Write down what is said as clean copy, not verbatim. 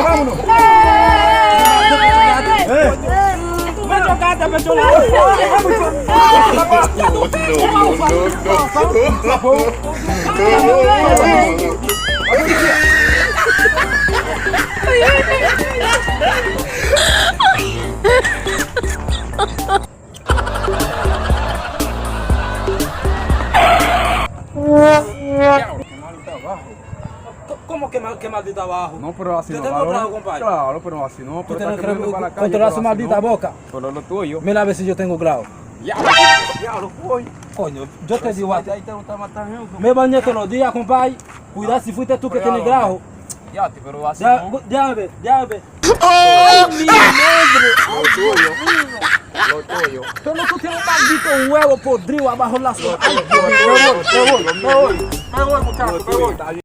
Vámonos. Me chocaste. ¿Cómo que maldita abajo? No, pero así yo no. Yo tengo grado, compadre. Claro, pero así no. Tú tienes que controlar su maldita boca. Pero lo tuyo. Mira a ver si yo tengo grado. Ya, coño, yo te digo a ti. Ahí te gusta matar gente. Me bañé todos los días, compadre. Cuidado si fuiste tú que tienes grado. Ya, pero así no. Ya ve. ¡Ay, mi madre! Lo tuyo. Pero tú tienes un maldito huevo podrido abajo de la zona. Me voy, muchacho, me voy.